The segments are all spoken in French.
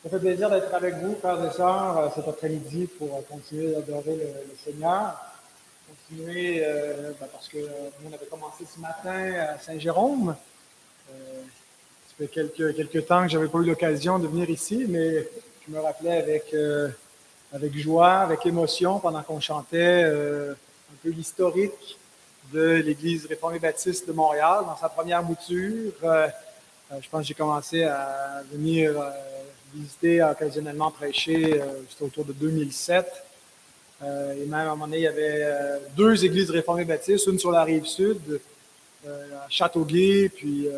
Ça fait plaisir d'être avec vous, frères et sœurs, cet après-midi pour continuer d'adorer le Seigneur. Continuer, parce que nous, on avait commencé ce matin à Saint-Jérôme. Ça fait quelques temps que je n'avais pas eu l'occasion de venir ici, mais je me rappelais avec joie, avec émotion, pendant qu'on chantait un peu l'historique de l'Église réformée baptiste de Montréal, dans sa première mouture. Je pense que j'ai commencé à venir visiter, occasionnellement prêcher, c'était autour de 2007. Et même à un moment donné, il y avait deux églises réformées baptistes, une sur la rive sud, à Châteauguay, puis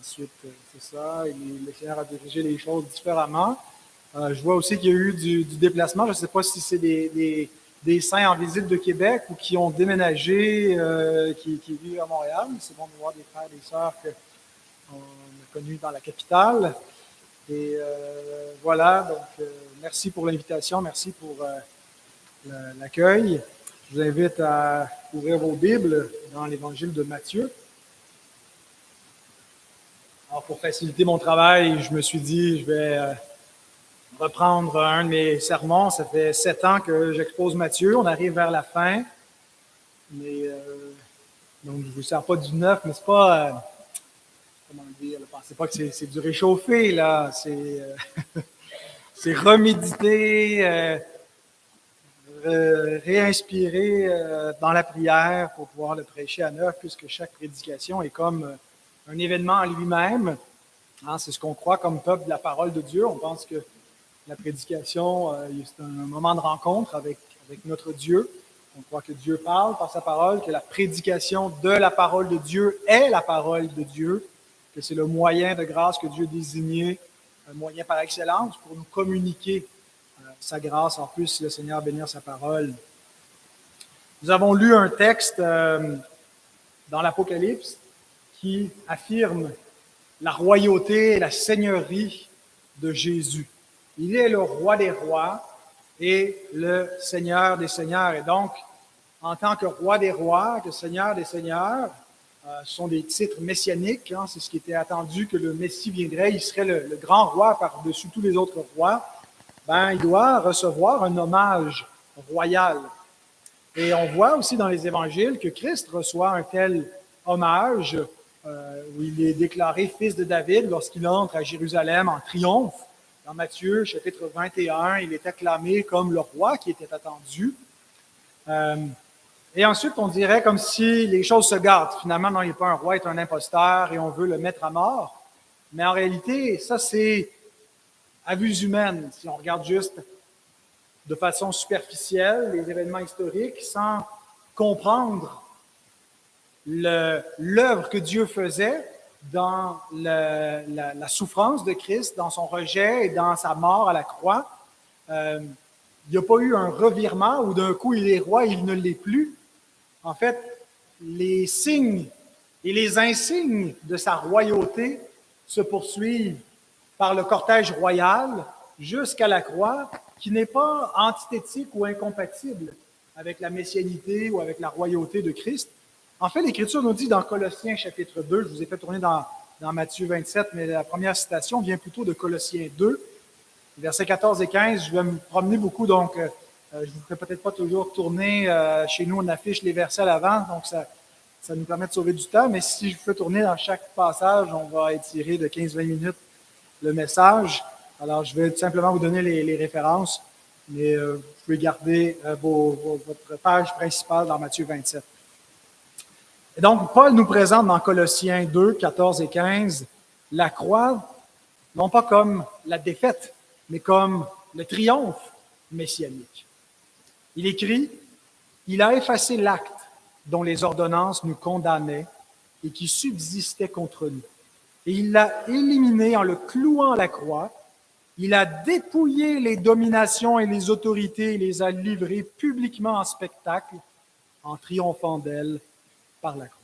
ensuite, c'est ça, et le Seigneur a dirigé les choses différemment. Je vois aussi qu'il y a eu du déplacement. Je ne sais pas si c'est des saints en visite de Québec ou qui ont déménagé, qui vivent à Montréal. C'est bon de voir des frères et des sœurs qu'on a connus dans la capitale. Et voilà, donc merci pour l'invitation, merci pour l'accueil. Je vous invite à ouvrir vos Bibles dans l'Évangile de Matthieu. Alors, pour faciliter mon travail, je me suis dit, je vais reprendre un de mes sermons. Ça fait 7 ans que j'expose Matthieu. On arrive vers la fin. Mais, donc, je ne vous sers pas du neuf, mais c'est pas... comment dire? Ne pensez pas que c'est du réchauffé, là. C'est reméditer, réinspirer dans la prière pour pouvoir le prêcher à neuf, puisque chaque prédication est comme un événement en lui-même. Hein, c'est ce qu'on croit comme peuple de la parole de Dieu. On pense que la prédication, c'est un moment de rencontre avec notre Dieu. On croit que Dieu parle par sa parole, que la prédication de la parole de Dieu est la parole de Dieu, que c'est le moyen de grâce que Dieu a désigné, un moyen par excellence pour nous communiquer sa grâce. En plus, le Seigneur bénir sa parole. Nous avons lu un texte dans l'Apocalypse qui affirme la royauté et la seigneurie de Jésus. Il est le roi des rois et le Seigneur des seigneurs. Et donc, en tant que roi des rois, que Seigneur des seigneurs, ce sont des titres messianiques. Hein, c'est ce qui était attendu, que le Messie viendrait. Il serait le grand roi par-dessus tous les autres rois. Il doit recevoir un hommage royal. Et on voit aussi dans les évangiles que Christ reçoit un tel hommage où il est déclaré fils de David lorsqu'il entre à Jérusalem en triomphe. Dans Matthieu, chapitre 21, il est acclamé comme le roi qui était attendu. Et ensuite, on dirait comme si les choses se gâtent. Finalement, non, il n'est pas un roi, il est un imposteur et on veut le mettre à mort. Mais en réalité, ça, c'est à vue humaine, si on regarde juste de façon superficielle les événements historiques sans comprendre l'œuvre que Dieu faisait dans la souffrance de Christ, dans son rejet et dans sa mort à la croix. Il n'y a pas eu un revirement où d'un coup il est roi et il ne l'est plus. En fait, les signes et les insignes de sa royauté se poursuivent par le cortège royal jusqu'à la croix, qui n'est pas antithétique ou incompatible avec la messianité ou avec la royauté de Christ. En fait, l'Écriture nous dit dans Colossiens chapitre 2, je vous ai fait tourner dans Matthieu 27, mais la première citation vient plutôt de Colossiens 2, versets 14 et 15. Je vais me promener beaucoup, donc je ne vous ferai peut-être pas toujours tourner. Chez nous, on affiche les versets à l'avant, donc ça nous permet de sauver du temps, mais si je vous fais tourner dans chaque passage, on va étirer de 15-20 minutes le message. Alors, je vais tout simplement vous donner les références, mais vous pouvez garder votre page principale dans Matthieu 27. Et donc, Paul nous présente dans Colossiens 2, 14 et 15, la croix, non pas comme la défaite, mais comme le triomphe messianique. Il écrit, « Il a effacé l'acte dont les ordonnances nous condamnaient et qui subsistait contre nous. Et il l'a éliminé en le clouant à la croix. Il a dépouillé les dominations et les autorités et les a livrées publiquement en spectacle en triomphant d'elles par la croix. »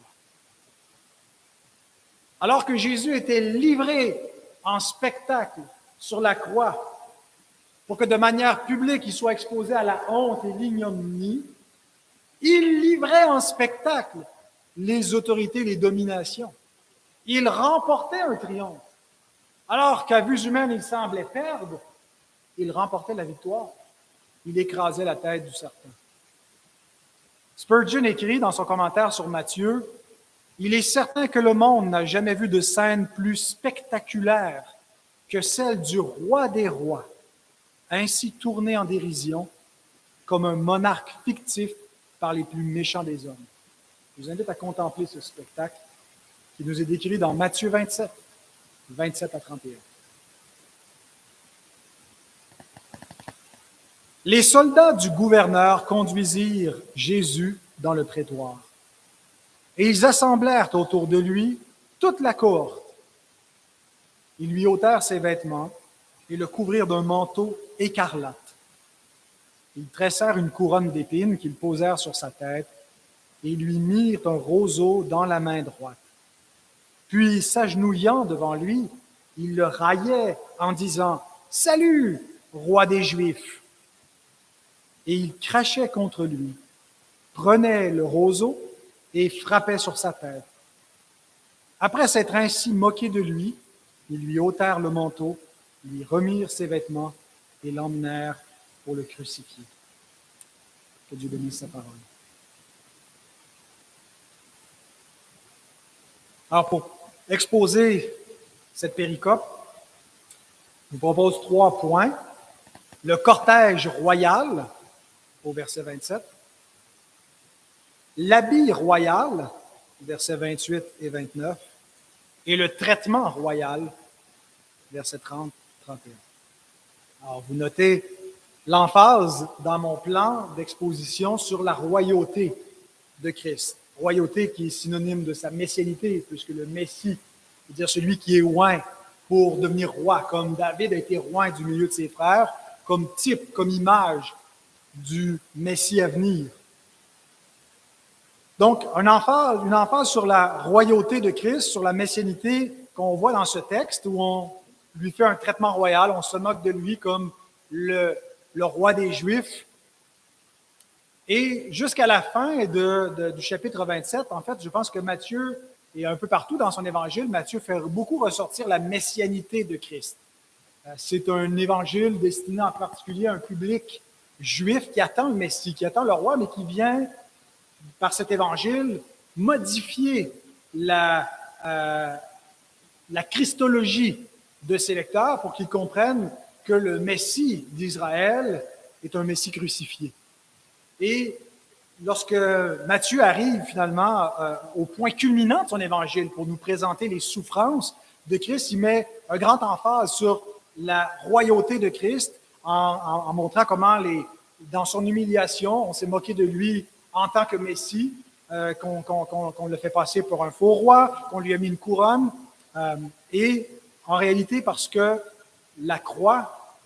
Alors que Jésus était livré en spectacle sur la croix pour que de manière publique il soit exposé à la honte et l'ignominie, il livrait en spectacle les autorités, les dominations. Il remportait un triomphe Alors qu'à vue humaine, il semblait perdre, il remportait la victoire. Il écrasait la tête du serpent. Spurgeon écrit dans son commentaire sur Matthieu, « Il est certain que le monde n'a jamais vu de scène plus spectaculaire que celle du roi des rois, ainsi tourné en dérision, comme un monarque fictif par les plus méchants des hommes. » Je vous invite à contempler ce spectacle qui nous est décrit dans Matthieu 27, 27 à 31. Les soldats du gouverneur conduisirent Jésus dans le prétoire, et ils assemblèrent autour de lui toute la cohorte. Ils lui ôtèrent ses vêtements et le couvrirent d'un manteau écarlate. Ils tressèrent une couronne d'épines qu'ils posèrent sur sa tête et lui mirent un roseau dans la main droite. Puis, s'agenouillant devant lui, ils le raillaient en disant « Salut, roi des Juifs !» Et ils crachaient contre lui, prenaient le roseau et frappaient sur sa tête. Après s'être ainsi moqués de lui, ils lui ôtèrent le manteau, lui remirent ses vêtements et l'emmenèrent pour le crucifier. Que Dieu bénisse sa parole. Alors, pour exposer cette péricope, je vous propose 3 points. Le cortège royal, au verset 27. L'habit royal, versets 28 et 29. Et le traitement royal, versets 30, 31. Alors, vous notez l'emphase dans mon plan d'exposition sur la royauté de Christ. Royauté qui est synonyme de sa messianité, puisque le Messie veut dire celui qui est oint pour devenir roi, comme David a été roi du milieu de ses frères, comme type, comme image du Messie à venir. Donc, une emphase sur la royauté de Christ, sur la messianité qu'on voit dans ce texte, où on lui fait un traitement royal, on se moque de lui comme le roi des Juifs. Et jusqu'à la fin du chapitre 27, en fait, je pense que Matthieu, et un peu partout dans son évangile, Matthieu fait beaucoup ressortir la messianité de Christ. C'est un évangile destiné en particulier à un public juif qui attend le Messie, qui attend le roi, mais qui vient, par cet évangile, modifier la christologie de ses lecteurs pour qu'ils comprennent que le Messie d'Israël est un Messie crucifié. Et lorsque Matthieu arrive finalement au point culminant de son évangile pour nous présenter les souffrances de Christ, il met un grand emphase sur la royauté de Christ en montrant comment, dans son humiliation, on s'est moqué de lui en tant que Messie, qu'on le fait passer pour un faux roi, qu'on lui a mis une couronne, et en réalité parce que la croix,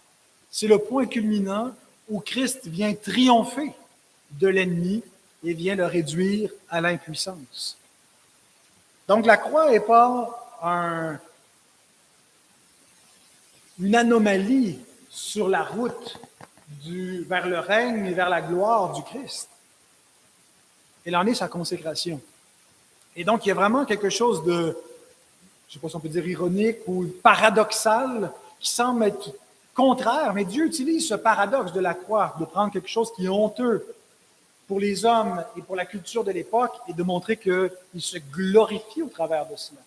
c'est le point culminant où Christ vient triompher de l'ennemi et vient le réduire à l'impuissance. Donc la croix n'est pas une anomalie sur la route vers le règne et vers la gloire du Christ. Elle en est sa consécration. Et donc, il y a vraiment quelque chose de, je ne sais pas si on peut dire ironique ou paradoxal, qui semble être contraire, mais Dieu utilise ce paradoxe de la croix, de prendre quelque chose qui est honteux pour les hommes et pour la culture de l'époque et de montrer qu'il se glorifie au travers de cela.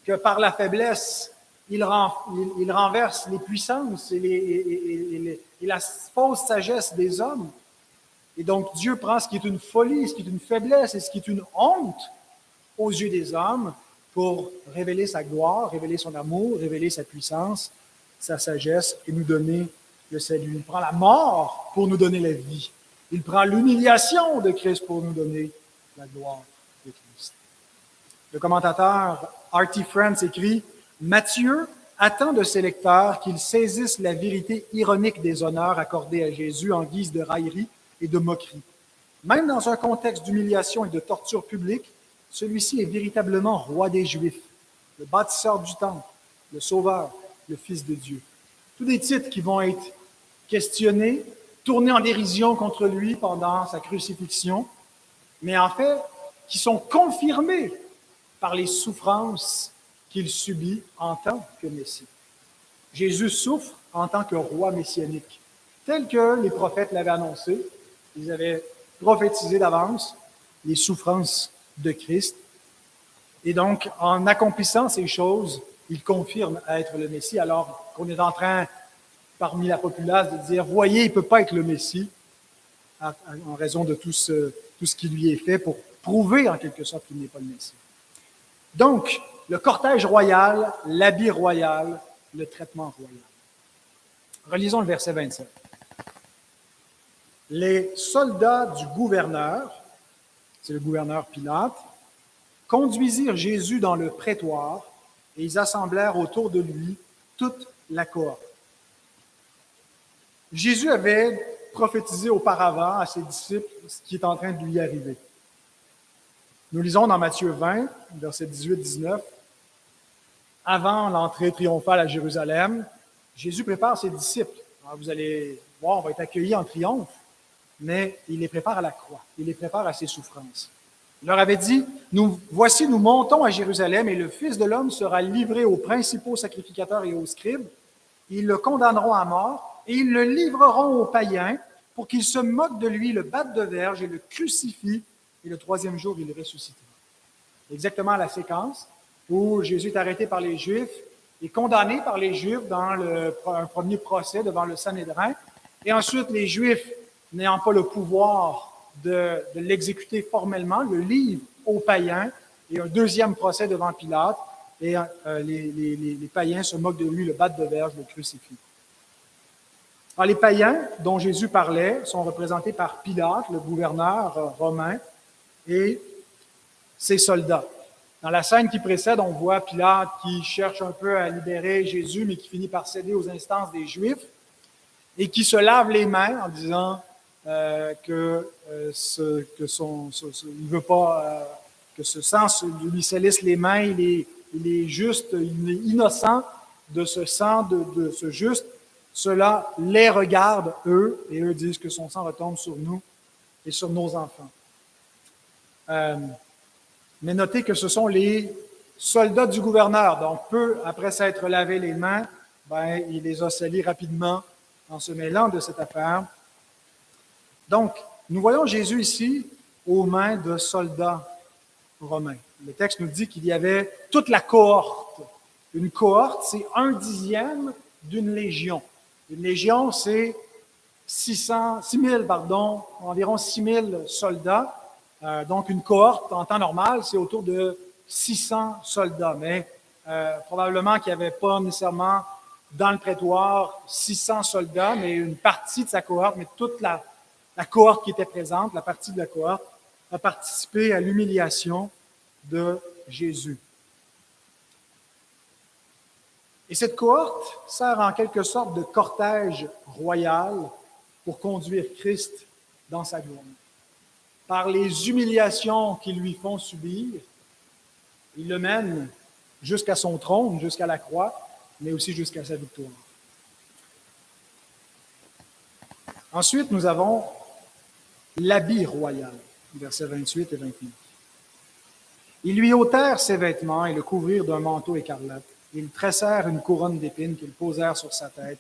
Que par la faiblesse, il renverse les puissances et la fausse sagesse des hommes. Et donc, Dieu prend ce qui est une folie, ce qui est une faiblesse et ce qui est une honte aux yeux des hommes pour révéler sa gloire, révéler son amour, révéler sa puissance, sa sagesse et nous donner le salut. Il prend la mort pour nous donner la vie. Il prend l'humiliation de Christ pour nous donner la gloire de Christ. Le commentateur R.T. France écrit « Matthieu attend de ses lecteurs qu'ils saisissent la vérité ironique des honneurs accordés à Jésus en guise de raillerie et de moquerie. Même dans un contexte d'humiliation et de torture publique, celui-ci est véritablement roi des Juifs, le bâtisseur du temple, le sauveur, le Fils de Dieu. » Tous des titres qui vont être questionnés, tournés en dérision contre lui pendant sa crucifixion, mais en fait, qui sont confirmés par les souffrances qu'il subit en tant que Messie. Jésus souffre en tant que roi messianique, tel que les prophètes l'avaient annoncé. Ils avaient prophétisé d'avance les souffrances de Christ. Et donc, en accomplissant ces choses, il confirme être le Messie, alors qu'on est en train, parmi la populace, de dire « Voyez, il ne peut pas être le Messie », en raison de tout ce qui lui est fait pour prouver en quelque sorte qu'il n'est pas le Messie. Donc, le cortège royal, l'habit royal, le traitement royal. Relisons le verset 27. Les soldats du gouverneur, c'est le gouverneur Pilate, conduisirent Jésus dans le prétoire et ils assemblèrent autour de lui toute la cohorte. Jésus avait prophétisé auparavant à ses disciples ce qui est en train de lui arriver. Nous lisons dans Matthieu 20, versets 18-19, avant l'entrée triomphale à Jérusalem, Jésus prépare ses disciples. Alors vous allez voir, on va être accueillis en triomphe, mais il les prépare à la croix, il les prépare à ses souffrances. Il leur avait dit, voici, nous montons à Jérusalem et le Fils de l'homme sera livré aux principaux sacrificateurs et aux scribes. Ils le condamneront à mort et ils le livreront aux païens pour qu'ils se moquent de lui, le battent de verge et le crucifient. Et le troisième jour, il ressuscitera. Exactement la séquence où Jésus est arrêté par les Juifs et condamné par les Juifs dans un premier procès devant le Sanhédrin. Et ensuite, les Juifs, n'ayant pas le pouvoir de l'exécuter formellement, le livrent aux païens et un deuxième procès devant Pilate. Et les païens se moquent de lui, le battent de verge, le crucifient. Alors, les païens dont Jésus parlait sont représentés par Pilate, le gouverneur romain, et ses soldats. Dans la scène qui précède, on voit Pilate qui cherche un peu à libérer Jésus, mais qui finit par céder aux instances des Juifs et qui se lave les mains en disant il veut pas que ce sang lui salisse les mains. Il est juste, il est innocent de ce sang, de ce juste. Cela les regarde, eux, et eux disent que son sang retombe sur nous et sur nos enfants. Mais notez que ce sont les soldats du gouverneur. Donc, peu après s'être lavé les mains, il les a salis rapidement en se mêlant de cette affaire. Donc, nous voyons Jésus ici aux mains de soldats romains. Le texte nous dit qu'il y avait toute la cohorte. Une cohorte, c'est 1/10 d'une légion. Une légion, c'est environ 6 000 soldats. Donc, une cohorte, en temps normal, c'est autour de 600 soldats. Mais probablement qu'il n'y avait pas nécessairement dans le prétoire 600 soldats, mais une partie de sa cohorte, mais toute la cohorte qui était présente, la partie de la cohorte, a participé à l'humiliation de Jésus. Et cette cohorte sert en quelque sorte de cortège royal pour conduire Christ dans sa gloire. Par les humiliations qu'ils lui font subir, il le mène jusqu'à son trône, jusqu'à la croix, mais aussi jusqu'à sa victoire. Ensuite, nous avons l'habit royal, versets 28 et 29. Ils lui ôtèrent ses vêtements et le couvrirent d'un manteau écarlate. Ils tressèrent une couronne d'épines qu'ils posèrent sur sa tête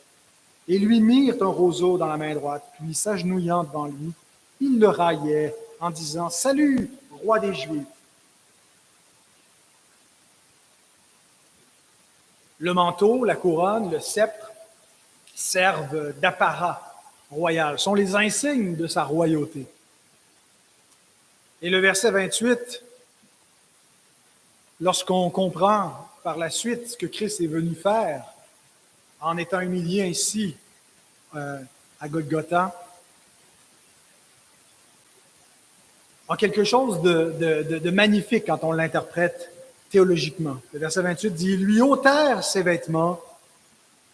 et lui mirent un roseau dans la main droite. Puis, s'agenouillant devant lui, ils le raillaient en disant « Salut, roi des Juifs !» Le manteau, la couronne, le sceptre servent d'apparat royal, sont les insignes de sa royauté. Et le verset 28, lorsqu'on comprend par la suite ce que Christ est venu faire en étant humilié ainsi à Golgotha, a quelque chose de magnifique quand on l'interprète théologiquement. Le verset 28 dit « Ils lui ôtèrent ses vêtements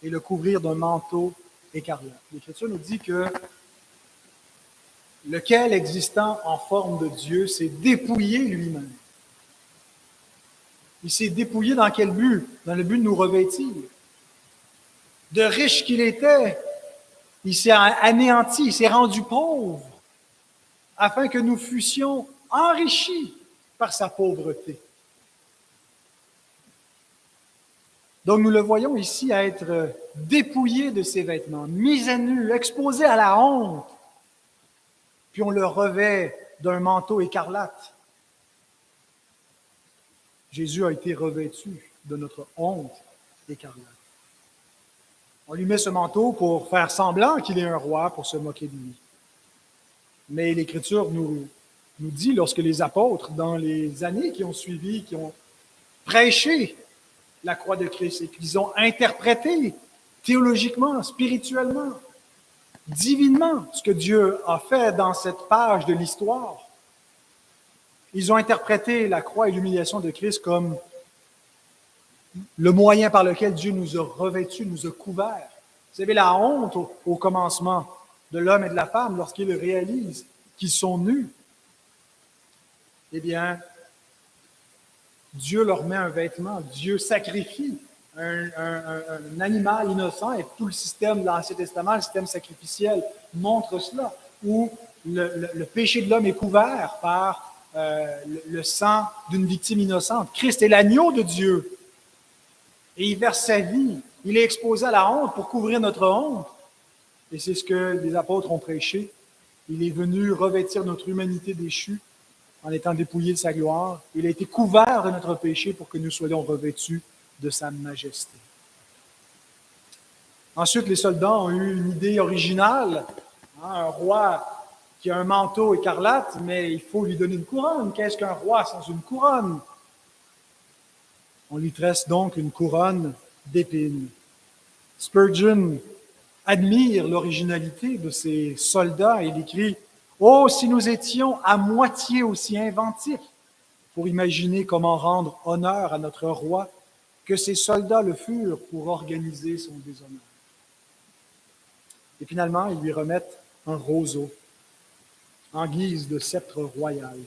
et le couvrirent d'un manteau écarlate. » L'Écriture nous dit que lequel, existant en forme de Dieu, s'est dépouillé lui-même. Il s'est dépouillé dans quel but? Dans le but de nous revêtir. De riche qu'il était, il s'est anéanti, il s'est rendu pauvre, afin que nous fussions enrichis par sa pauvreté. Donc nous le voyons ici être dépouillé de ses vêtements, mis à nu, exposé à la honte, puis on le revêt d'un manteau écarlate. Jésus a été revêtu de notre honte écarlate. On lui met ce manteau pour faire semblant qu'il est un roi, pour se moquer de lui. Mais l'Écriture nous dit, lorsque les apôtres, dans les années qui ont suivi, qui ont prêché la croix de Christ et qu'ils ont interprété théologiquement, spirituellement, divinement ce que Dieu a fait dans cette page de l'histoire, ils ont interprété la croix et l'humiliation de Christ comme le moyen par lequel Dieu nous a revêtus, nous a couverts. Vous savez, la honte au commencement de l'homme et de la femme, lorsqu'ils réalisent qu'ils sont nus, eh bien, Dieu leur met un vêtement, Dieu sacrifie un animal innocent, et tout le système de l'Ancien Testament, le système sacrificiel, montre cela, où le péché de l'homme est couvert par le sang d'une victime innocente. Christ est l'agneau de Dieu, et il verse sa vie. Il est exposé à la honte pour couvrir notre honte. Et c'est ce que les apôtres ont prêché. Il est venu revêtir notre humanité déchue en étant dépouillé de sa gloire. Il a été couvert de notre péché pour que nous soyons revêtus de sa majesté. Ensuite, les soldats ont eu une idée originale. Un roi qui a un manteau écarlate, mais il faut lui donner une couronne. Qu'est-ce qu'un roi sans une couronne? On lui tresse donc une couronne d'épines. Spurgeon admire l'originalité de ces soldats et il écrit « Oh, si nous étions à moitié aussi inventifs pour imaginer comment rendre honneur à notre roi que ces soldats le furent pour organiser son déshonneur. » Et finalement, ils lui remettent un roseau en guise de sceptre royal.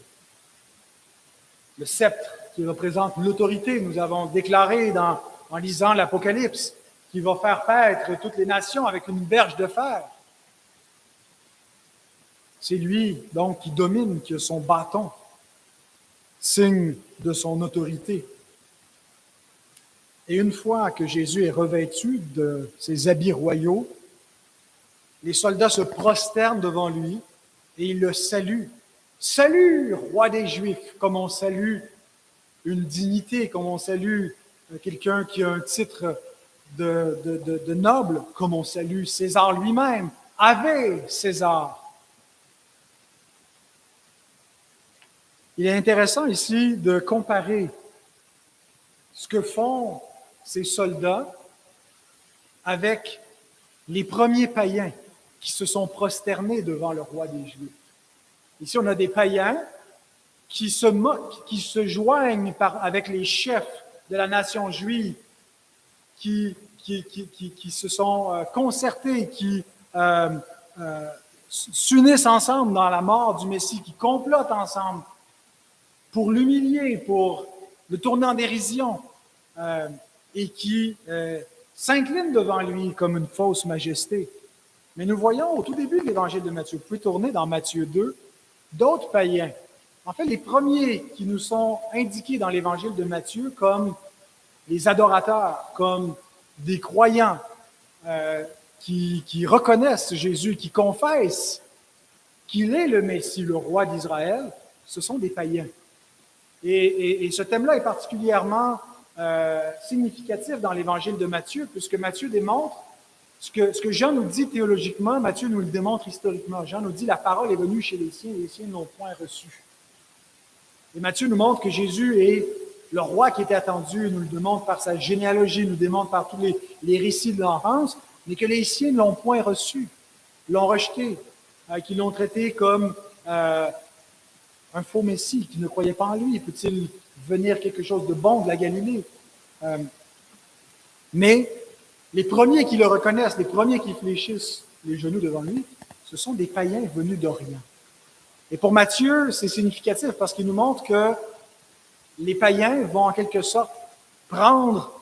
Le sceptre qui représente l'autorité, nous avons déclaré en lisant l'Apocalypse, qui va faire paître toutes les nations avec une berge de fer. C'est lui, donc, qui domine, qui a son bâton, signe de son autorité. Et une fois que Jésus est revêtu de ses habits royaux, les soldats se prosternent devant lui et ils le saluent. Salut, roi des Juifs, comme on salue une dignité, comme on salue quelqu'un qui a un titre de noble, comme on salue César lui-même. Ave César. Il est intéressant ici de comparer ce que font ces soldats avec les premiers païens qui se sont prosternés devant le roi des Juifs. Ici, on a des païens qui se moquent, qui se joignent avec les chefs de la nation juive, qui se sont concertés, qui s'unissent ensemble dans la mort du Messie, qui complotent ensemble pour l'humilier, pour le tourner en dérision, et qui s'inclinent devant lui comme une fausse majesté. Mais nous voyons au tout début de l'évangile de Matthieu, vous pouvez tourner dans Matthieu 2, d'autres païens. En fait, les premiers qui nous sont indiqués dans l'évangile de Matthieu comme les adorateurs, comme des croyants qui reconnaissent Jésus, qui confessent qu'il est le Messie, le roi d'Israël, ce sont des païens. Et ce thème-là est particulièrement significatif dans l'évangile de Matthieu, puisque Matthieu démontre ce que Jean nous dit théologiquement, Matthieu nous le démontre historiquement. Jean nous dit la parole est venue chez les siens ne l'ont point reçue. Et Matthieu nous montre que Jésus est le roi qui était attendu, il nous le démontre par sa généalogie, il nous le démontre par tous les récits de l'enfance, mais que les siens ne l'ont point reçu, l'ont rejeté, qu'ils l'ont traité comme un faux Messie, qui ne croyait pas en lui. Peut-il venir quelque chose de bon de la Galilée? Mais les premiers qui le reconnaissent, les premiers qui fléchissent les genoux devant lui, ce sont des païens venus d'Orient. Et pour Matthieu, c'est significatif parce qu'il nous montre que les païens vont en quelque sorte prendre,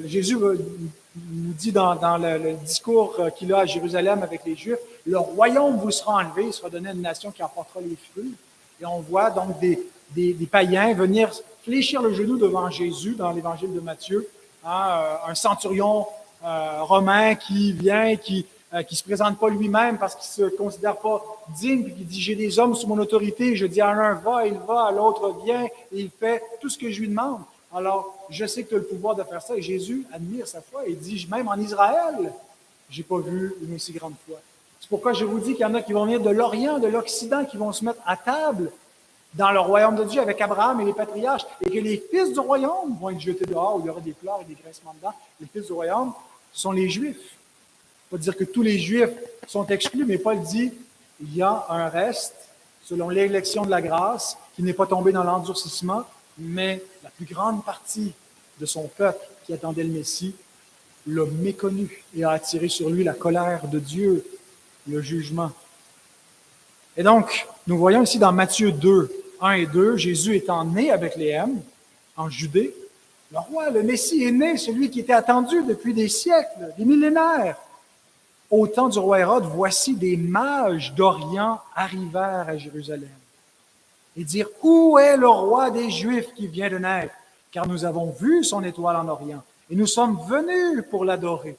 Jésus nous dit dans le discours qu'il a à Jérusalem avec les Juifs, le royaume vous sera enlevé, il sera donné à une nation qui emportera les fruits. Et on voit donc des païens venir fléchir le genou devant Jésus dans l'évangile de Matthieu un centurion romain qui vient, qui se présente pas lui-même parce qu'il se considère pas digne, puis qui dit, j'ai des hommes sous mon autorité, je dis à l'un va, il va, à l'autre vient, et il fait tout ce que je lui demande. Alors, je sais que tu as le pouvoir de faire ça, et Jésus admire sa foi, et dit, même en Israël, j'ai pas vu une aussi grande foi. C'est pourquoi je vous dis qu'il y en a qui vont venir de l'Orient, de l'Occident, qui vont se mettre à table dans le royaume de Dieu avec Abraham et les patriarches, et que les fils du royaume vont être jetés dehors, où il y aura des pleurs et des grincements de dents. Les fils du royaume sont les Juifs. On va dire que tous les Juifs sont exclus, mais Paul dit il y a un reste, selon l'élection de la grâce, qui n'est pas tombé dans l'endurcissement, mais la plus grande partie de son peuple qui attendait le Messie l'a méconnu et a attiré sur lui la colère de Dieu, le jugement. Et donc, nous voyons ici dans Matthieu 2, 1 et 2, Jésus étant né à Bethléem, en Judée, le roi, le Messie est né, celui qui était attendu depuis des siècles, des millénaires. Au temps du roi Hérode, voici des mages d'Orient arrivèrent à Jérusalem et dirent, où est le roi des Juifs qui vient de naître? Car nous avons vu son étoile en Orient et nous sommes venus pour l'adorer.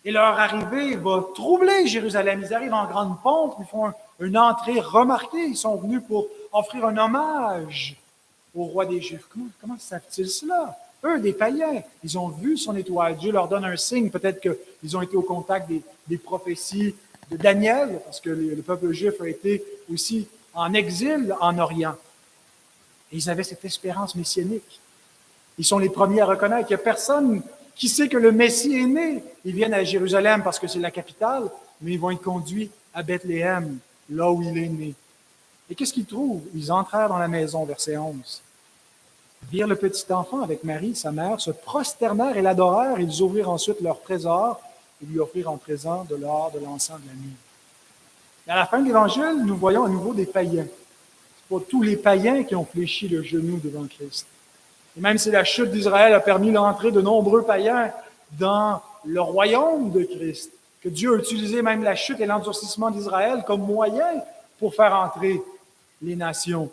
Et leur arrivée va troubler Jérusalem. Ils arrivent en grande pompe, ils font une entrée remarquée. Ils sont venus pour offrir un hommage au roi des Juifs. Comment savent-ils cela? Eux, des païens, ils ont vu son étoile. Dieu leur donne un signe. Peut-être qu'ils ont été au contact des prophéties de Daniel, parce que le peuple juif a été aussi en exil en Orient. Et ils avaient cette espérance messianique. Ils sont les premiers à reconnaître qu'il n'y a personne qui sait que le Messie est né. Ils viennent à Jérusalem parce que c'est la capitale, mais ils vont être conduits à Bethléem, là où il est né. Et qu'est-ce qu'ils trouvent? Ils entrèrent dans la maison, verset 11. Virent le petit enfant avec Marie, sa mère, se prosternèrent et l'adorèrent. Ils ouvrirent ensuite leur trésor et lui offrirent en présent de l'or, de l'encens, de la myrrhe. Et à la fin de l'Évangile, nous voyons à nouveau des païens. Ce n'est pas tous les païens qui ont fléchi le genou devant Christ. Et même si la chute d'Israël a permis l'entrée de nombreux païens dans le royaume de Christ, que Dieu a utilisé même la chute et l'endurcissement d'Israël comme moyen pour faire entrer les nations.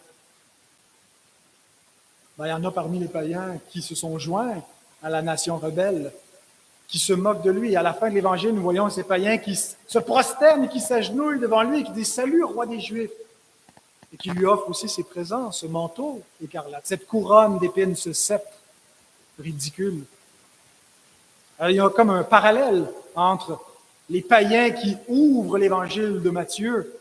Il y en a parmi les païens qui se sont joints à la nation rebelle, qui se moquent de lui. Et à la fin de l'Évangile, nous voyons ces païens qui se prosternent et qui s'agenouillent devant lui et qui disent « Salut, roi des Juifs !» et qui lui offrent aussi ses présents, ce manteau écarlate, cette couronne d'épines, ce sceptre ridicule. Alors, il y a comme un parallèle entre les païens qui ouvrent l'Évangile de Matthieu,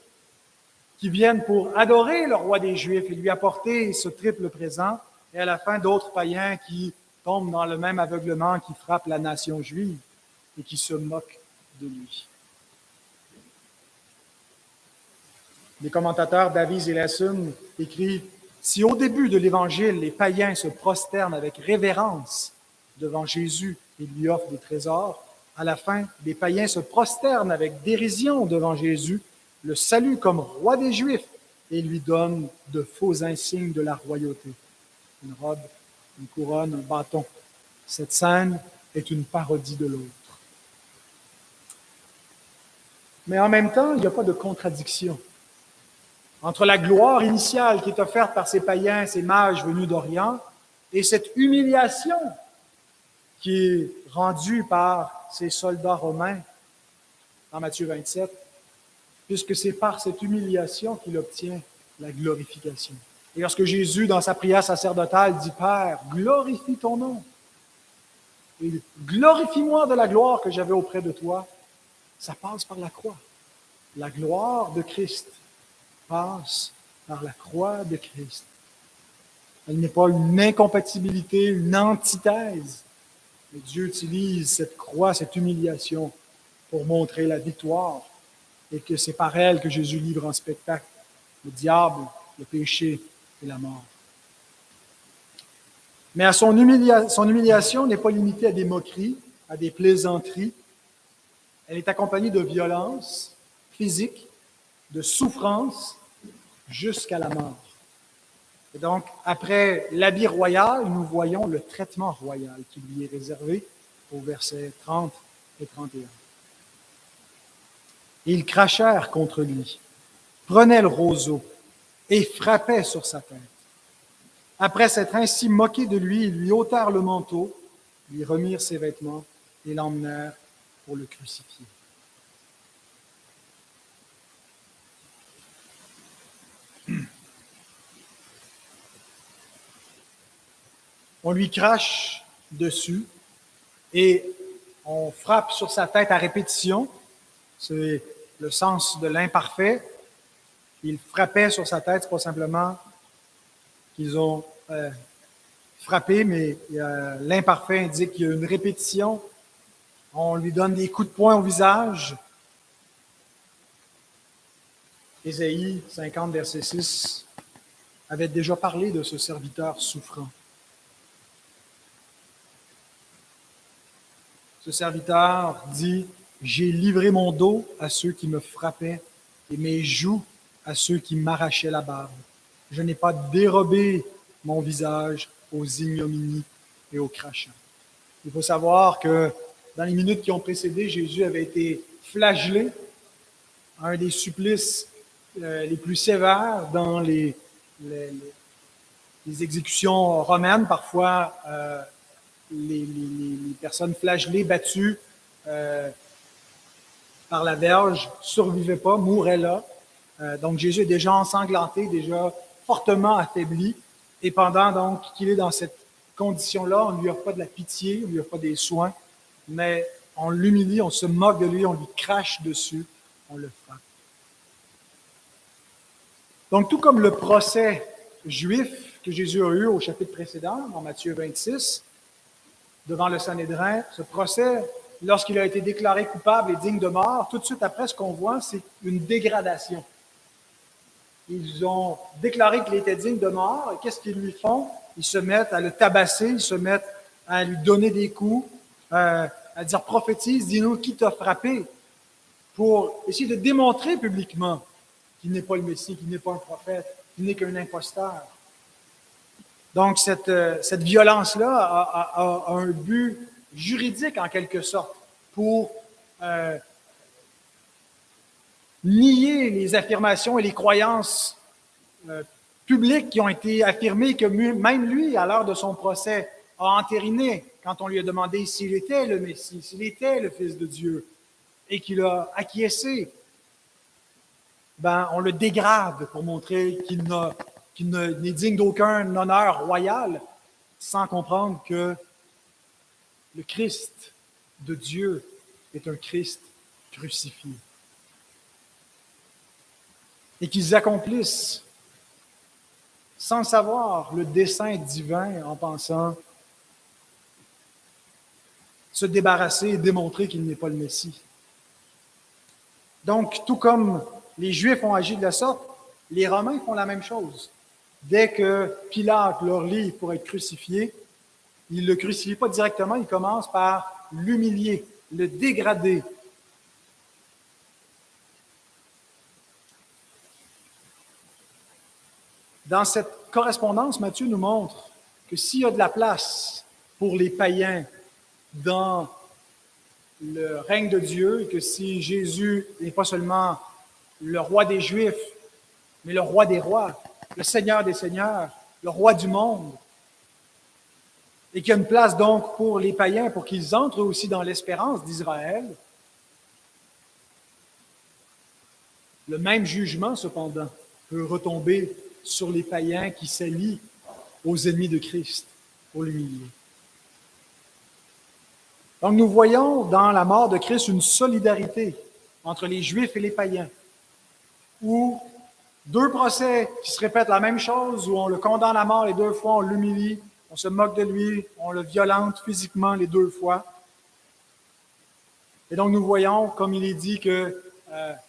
qui viennent pour adorer le roi des Juifs et lui apporter ce triple présent, et à la fin, d'autres païens qui tombent dans le même aveuglement qui frappe la nation juive et qui se moquent de lui. Les commentateurs Davies et Lessing écrivent « Si au début de l'Évangile, les païens se prosternent avec révérence devant Jésus et lui offrent des trésors, à la fin, les païens se prosternent avec dérision devant Jésus, le saluent comme roi des Juifs et lui donnent de faux insignes de la royauté. Une robe, une couronne, un bâton. Cette scène est une parodie de l'autre. Mais en même temps, il n'y a pas de contradiction entre la gloire initiale qui est offerte par ces païens, ces mages venus d'Orient, et cette humiliation qui est rendue par ces soldats romains dans Matthieu 27, puisque c'est par cette humiliation qu'il obtient la glorification. Et lorsque Jésus, dans sa prière sacerdotale, dit « Père, glorifie ton nom, et glorifie-moi de la gloire que j'avais auprès de toi », ça passe par la croix. La gloire de Christ passe par la croix de Christ. Elle n'est pas une incompatibilité, une antithèse, mais Dieu utilise cette croix, cette humiliation pour montrer la victoire et que c'est par elle que Jésus livre en spectacle le diable, le péché et la mort. Mais son humiliation n'est pas limitée à des moqueries, à des plaisanteries. Elle est accompagnée de violence physique, de souffrance, jusqu'à la mort. Et donc, après l'habit royal, nous voyons le traitement royal qui lui est réservé au verset 30 et 31. Et ils crachèrent contre lui, prenaient le roseau et frappaient sur sa tête. Après s'être ainsi moqués de lui, ils lui ôtèrent le manteau lui remirent ses vêtements et l'emmenèrent pour le crucifier. On lui crache dessus et on frappe sur sa tête à répétition. C'est le sens de l'imparfait. Ils frappaient sur sa tête, c'est pas simplement qu'ils ont frappé, mais l'imparfait indique qu'il y a une répétition. On lui donne des coups de poing au visage. Ésaïe 50, verset 6, avait déjà parlé de ce serviteur souffrant. Ce serviteur dit « J'ai livré mon dos à ceux qui me frappaient et mes joues à ceux qui m'arrachaient la barbe. Je n'ai pas dérobé mon visage aux ignominies et aux crachats. » Il faut savoir que dans les minutes qui ont précédé, Jésus avait été flagellé, un des supplices les plus sévères dans les exécutions romaines. Parfois, les personnes flagellées, battues par la verge, ne survivaient pas, mouraient là. Donc Jésus est déjà ensanglanté, déjà fortement affaibli. Et pendant donc qu'il est dans cette condition-là, on ne lui offre pas de la pitié, on ne lui offre pas des soins, mais on l'humilie, on se moque de lui, on lui crache dessus, on le frappe. Donc, tout comme le procès juif que Jésus a eu au chapitre précédent, en Matthieu 26, devant le Sanhédrin, ce procès, lorsqu'il a été déclaré coupable et digne de mort, tout de suite après, ce qu'on voit, c'est une dégradation. Ils ont déclaré qu'il était digne de mort, et qu'est-ce qu'ils lui font? Ils se mettent à le tabasser, ils se mettent à lui donner des coups, à dire « prophétise, dis-nous qui t'a frappé », pour essayer de démontrer publiquement qu'il n'est pas le Messie, qu'il n'est pas un prophète, qu'il n'est qu'un imposteur. Donc, cette violence-là a un but juridique, en quelque sorte, pour nier les affirmations et les croyances publiques qui ont été affirmées, que même lui, à l'heure de son procès, a entériné quand on lui a demandé s'il était le Messie, s'il était le Fils de Dieu, et qu'il a acquiescé. On le dégrade pour montrer qu'il n'est digne d'aucun honneur royal, sans comprendre que le Christ de Dieu est un Christ crucifié. Et qu'ils accomplissent, sans savoir, le dessein divin en pensant se débarrasser et démontrer qu'il n'est pas le Messie. Donc, tout comme les Juifs ont agi de la sorte, les Romains font la même chose. Dès que Pilate leur lit pour être crucifié, il ne le crucifie pas directement, il commence par l'humilier, le dégrader. Dans cette correspondance, Matthieu nous montre que s'il y a de la place pour les païens dans le règne de Dieu, et que si Jésus n'est pas seulement le roi des Juifs, mais le roi des rois, le Seigneur des seigneurs, le roi du monde, et qu'il y a une place donc pour les païens, pour qu'ils entrent aussi dans l'espérance d'Israël, le même jugement, cependant, peut retomber sur les païens qui s'allient aux ennemis de Christ pour l'humilier. Donc nous voyons dans la mort de Christ une solidarité entre les Juifs et les païens, où deux procès qui se répètent la même chose, où on le condamne à mort les deux fois, on l'humilie, on se moque de lui, on le violente physiquement les deux fois. Et donc nous voyons, comme il est dit, que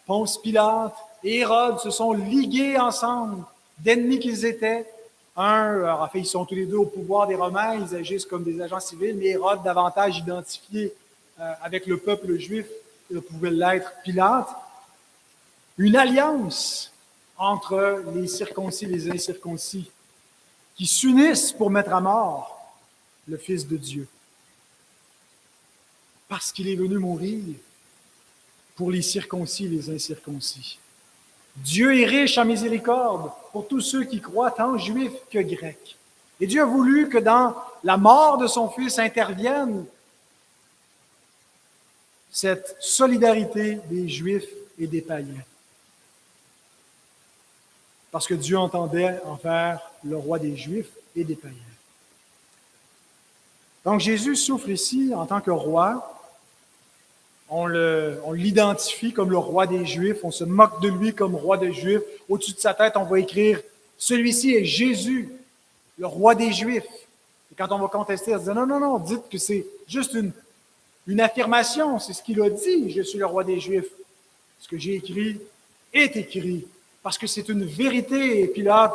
Ponce Pilate et Hérode se sont ligués ensemble, d'ennemis qu'ils étaient. En fait, ils sont tous les deux au pouvoir des Romains, ils agissent comme des agents civils, mais Hérode davantage identifié avec le peuple juif que pouvait l'être Pilate. Une alliance entre les circoncis et les incirconcis qui s'unissent pour mettre à mort le Fils de Dieu. Parce qu'il est venu mourir pour les circoncis et les incirconcis. Dieu est riche en miséricorde pour tous ceux qui croient, tant juifs que grecs. Et Dieu a voulu que dans la mort de son Fils intervienne cette solidarité des Juifs et des païens. Parce que Dieu entendait en faire le roi des Juifs et des païens. Donc Jésus souffre ici en tant que roi. On l'identifie comme le roi des Juifs. On se moque de lui comme roi des Juifs. Au-dessus de sa tête, on va écrire « Celui-ci est Jésus, le roi des Juifs ». Et quand on va contester, on va dire « Non, non, non, dites que c'est juste une affirmation. C'est ce qu'il a dit, je suis le roi des Juifs. Ce que j'ai écrit est écrit. Parce que c'est une vérité. » Et Pilate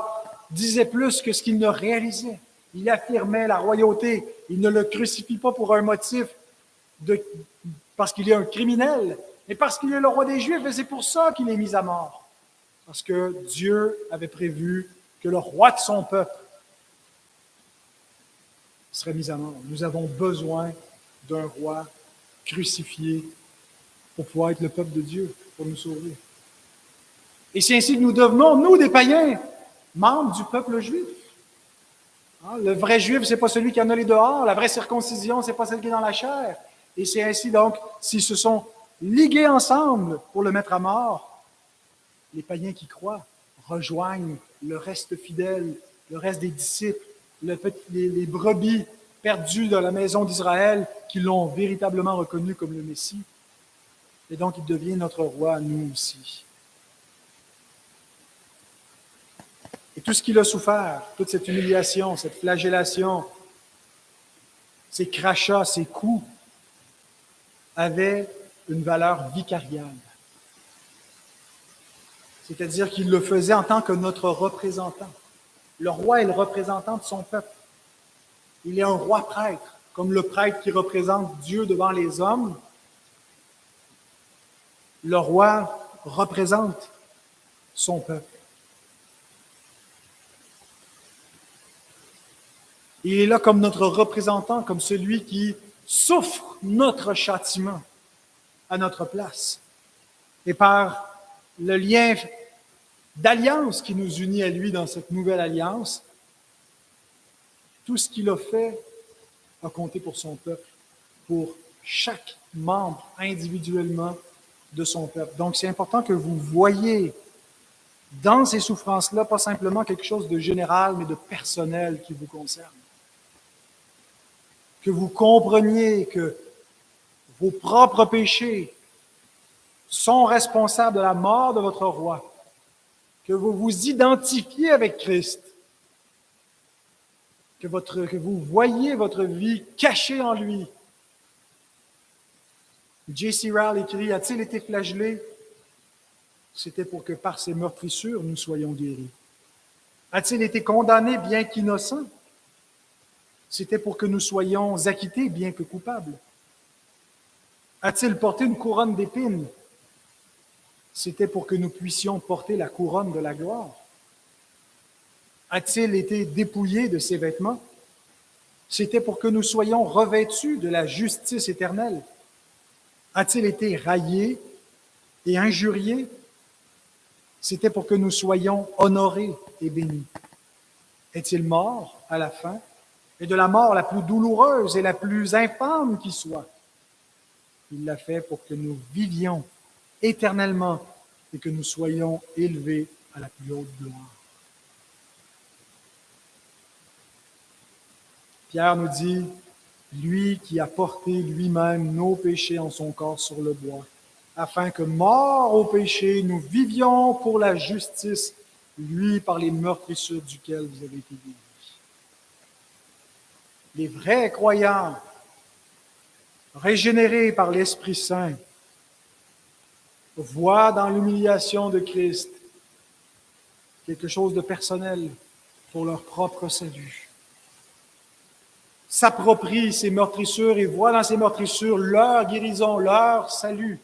disait plus que ce qu'il ne réalisait. Il affirmait la royauté. Il ne le crucifie pas pour un motif parce qu'il est un criminel, mais parce qu'il est le roi des Juifs, et c'est pour ça qu'il est mis à mort. Parce que Dieu avait prévu que le roi de son peuple serait mis à mort. Nous avons besoin d'un roi crucifié pour pouvoir être le peuple de Dieu, pour nous sauver. Et c'est ainsi que nous devenons, nous, des païens, membres du peuple juif. Le vrai juif, ce n'est pas celui qui en a les dehors. La vraie circoncision, ce n'est pas celle qui est dans la chair. Et c'est ainsi donc, s'ils se sont ligués ensemble pour le mettre à mort, les païens qui croient rejoignent le reste fidèle, le reste des disciples, les brebis perdues dans la maison d'Israël qui l'ont véritablement reconnu comme le Messie. Et donc, il devient notre roi, nous aussi. Et tout ce qu'il a souffert, toute cette humiliation, cette flagellation, ces crachats, ces coups, avait une valeur vicariale. C'est-à-dire qu'il le faisait en tant que notre représentant. Le roi est le représentant de son peuple. Il est un roi prêtre, comme le prêtre qui représente Dieu devant les hommes. Le roi représente son peuple. Il est là comme notre représentant, comme celui qui souffre notre châtiment à notre place. Et par le lien d'alliance qui nous unit à lui dans cette nouvelle alliance, tout ce qu'il a fait a compté pour son peuple, pour chaque membre individuellement de son peuple. Donc, c'est important que vous voyiez dans ces souffrances-là, pas simplement quelque chose de général, mais de personnel qui vous concerne. Que vous compreniez que vos propres péchés sont responsables de la mort de votre roi, que vous vous identifiez avec Christ, que vous voyez votre vie cachée en lui. J.C. Ryle écrit « A-t-il été flagellé? C'était pour que par ses meurtrissures, nous soyons guéris. A-t-il été condamné bien qu'innocent? C'était pour que nous soyons acquittés, bien que coupables. A-t-il porté une couronne d'épines? C'était pour que nous puissions porter la couronne de la gloire. A-t-il été dépouillé de ses vêtements? C'était pour que nous soyons revêtus de la justice éternelle. A-t-il été raillé et injurié? C'était pour que nous soyons honorés et bénis. Est-il mort à la fin? Et de la mort la plus douloureuse et la plus infâme qui soit. Il l'a fait pour que nous vivions éternellement et que nous soyons élevés à la plus haute gloire. Pierre nous dit, lui qui a porté lui-même nos péchés en son corps sur le bois, afin que, morts au péché, nous vivions pour la justice, lui par les meurtrissures duquel vous avez été guéris. Les vrais croyants, régénérés par l'Esprit Saint, voient dans l'humiliation de Christ quelque chose de personnel pour leur propre salut. S'approprient ces meurtrissures et voient dans ces meurtrissures leur guérison, leur salut.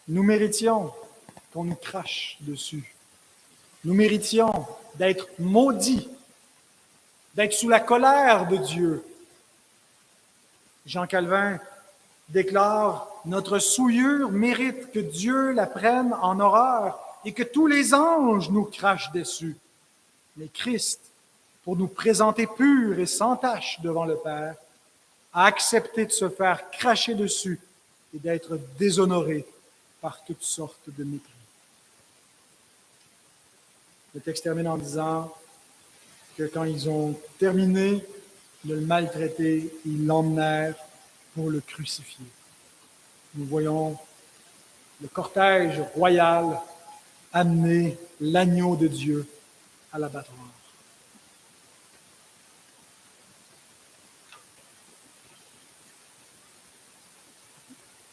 Nous méritions qu'on nous crache dessus. Nous méritions d'être maudits, d'être sous la colère de Dieu. Jean Calvin déclare « Notre souillure mérite que Dieu la prenne en horreur et que tous les anges nous crachent dessus. Mais Christ, pour nous présenter purs et sans tache devant le Père, a accepté de se faire cracher dessus et d'être déshonoré par toutes sortes de mépris. Le texte termine en disant que quand ils ont terminé de le maltraiter, ils l'emmenèrent pour le crucifier. Nous voyons le cortège royal amener l'agneau de Dieu à l'abattoir.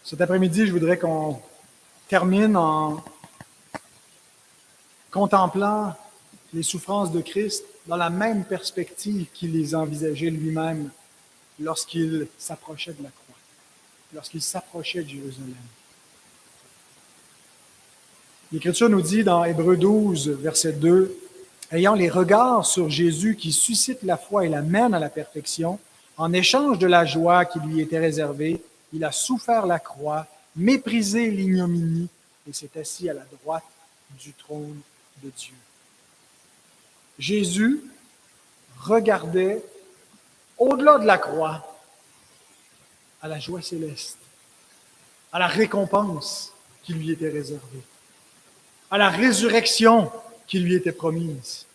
Cet après-midi, je voudrais qu'on termine en contemplant les souffrances de Christ dans la même perspective qu'il les envisageait lui-même lorsqu'il s'approchait de la croix, lorsqu'il s'approchait de Jérusalem. L'Écriture nous dit dans Hébreux 12, verset 2, « Ayant les regards sur Jésus qui suscite la foi et la mène à la perfection, en échange de la joie qui lui était réservée, il a souffert la croix, méprisé l'ignominie et s'est assis à la droite du trône de Dieu. » Jésus regardait au-delà de la croix à la joie céleste, à la récompense qui lui était réservée, à la résurrection qui lui était promise.